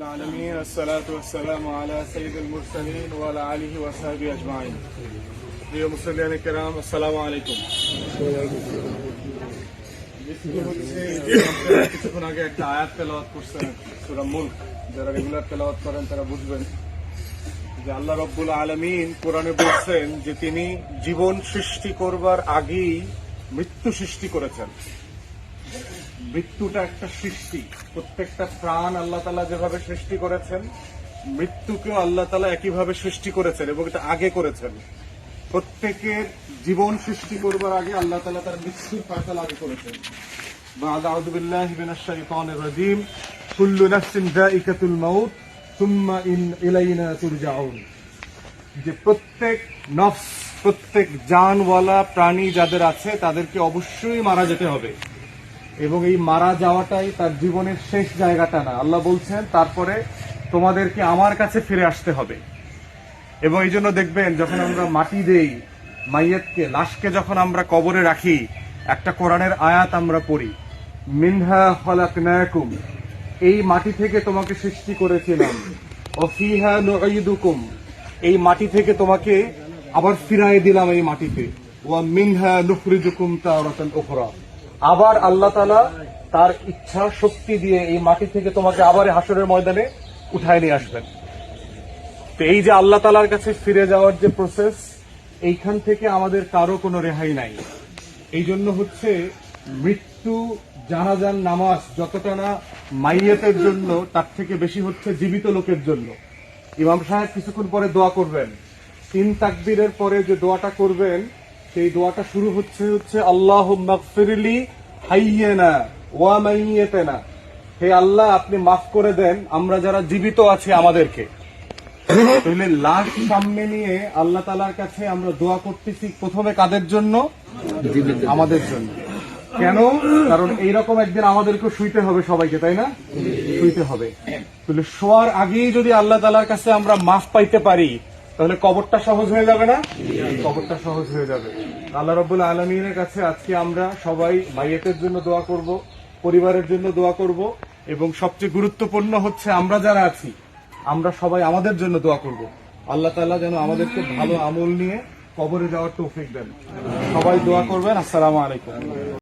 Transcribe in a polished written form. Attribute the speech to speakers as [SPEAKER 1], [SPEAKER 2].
[SPEAKER 1] العالمين الصلاة والسلام على سيد المرسلين وعلى آله وصحبه أجمعين প্রিয় মুসলিয়ান কিরাম আসসালামু আলাইকুম। কিছুক্ষণ আগে একটা আয়াত তেলাওয়াত করছেন সূরা মুলক, যারা রেগুলার তেলাওয়াত করেন তারা বুঝবেন যে আল্লাহ রাব্বুল আলামিন কোরআনে বলছেন যে তিনি জীবন সৃষ্টি করবার আগেই মৃত্যু সৃষ্টি করেছেন। মৃত্যুটা একটা সৃষ্টি, প্রত্যেকটা প্রাণ আল্লাহ তাআলা যেভাবে সৃষ্টি করেছেন মৃত্যুকেও আল্লাহ তাআলা একইভাবে সৃষ্টি করেছেন এবং এটা আগে করেছেন। প্রত্যেকের জীবন সৃষ্টি করবার আগে আল্লাহ তাআলা তার মৃত্যুর ফয়সালা আগে করেছেন। আউযু বিল্লাহি মিনাশ শাইতানির রাজীম, কুল্লু নাফসিন যায়িকাতুল মাউত সুম্মা ইলাইনা তুরজাউন। যে প্রত্যেক নফস, প্রত্যেক জানওয়ালা প্রাণী যাদের আছে তাদেরকে অবশ্যই মারা যেতে হবে এবং এই মারা যাওয়াটাই তার জীবনের শেষ জায়গাটা না। আল্লাহ বলছেন তারপরে তোমাদেরকে আমার কাছে ফিরে আসতে হবে। এবং এই জন্য দেখবেন যখন আমরা মাটি দেই মাইয়াতকে, লাশকে যখন আমরা কবরে রাখি, একটা কোরআনের আয়াত আমরা পড়ি, মিনহা খালাকনাকুম, এই মাটি থেকে তোমাকে সৃষ্টি করেছিলাম, ও ফিহা নুঈদুকুম, এই মাটি থেকে তোমাকে আবার ফিরায় দিলাম এই মাটিতে, ওয়া মিনহা নুখরিজুকুম তারাতান উখরা, আবার আল্লাহ তাআলা তার ইচ্ছা শক্তি দিয়ে এই মাটি থেকে তোমাকে আবার হাসরের ময়দানে উঠায় নিয়ে আসবেন। তো এই যে আল্লাহ তাআলার কাছে ফিরে যাওয়ার যে প্রসেস, এইখান থেকে আমাদের কারো কোনো রেহাই নাই। এই জন্য হচ্ছে মৃত্যু, জানাজার নামাজ যতটা না মাইয়াতের জন্য, তার থেকে বেশি হচ্ছে জীবিত লোকের জন্য। ইমাম সাহেব কিছুক্ষণ পরে দোয়া করবেন, 3 তাকবীরের পরে যে দোয়াটা করবেন সেই দোয়াটা শুরু হচ্ছে আল্লাহুম্মা গফিরলি হাইয়ানা ওয়া মাইয়াতানা, হে আল্লাহ আপনি মাফ করে দেন আমরা যারা জীবিত আছি আমাদেরকে। তাহলে লাশ সামনে নিয়ে আল্লাহ তাআলার কাছে আমরা দোয়া করতেছি প্রথমে কাদের জন্য? আমাদের জন্য। কেন? কারণ এইরকম একদিন আমাদেরকে শুইতে হবে সবাইকে, তাই না? শুইতে হবে। তাহলে শোয়ার আগেই যদি আল্লাহ তাআলার কাছে আমরা মাফ পাইতে পারি তাহলে কবরটা সহজ হয়ে যাবে না? কবরটা সহজ হয়ে যাবে। আল্লাহ রাব্বুল আলামিনের কাছে আজকে আমরা সবাই মাইয়াতের জন্য দোয়া করব, পরিবারের জন্য দোয়া করব এবং সবচেয়ে গুরুত্বপূর্ণ হচ্ছে আমরা যারা আছি আমরা সবাই আমাদের জন্য দোয়া করব। আল্লাহ তাআলা যেন আমাদেরকে ভালো আমল নিয়ে কবরে যাওয়ার তৌফিক দেন। সবাই দোয়া করবেন। আসসালামু আলাইকুম।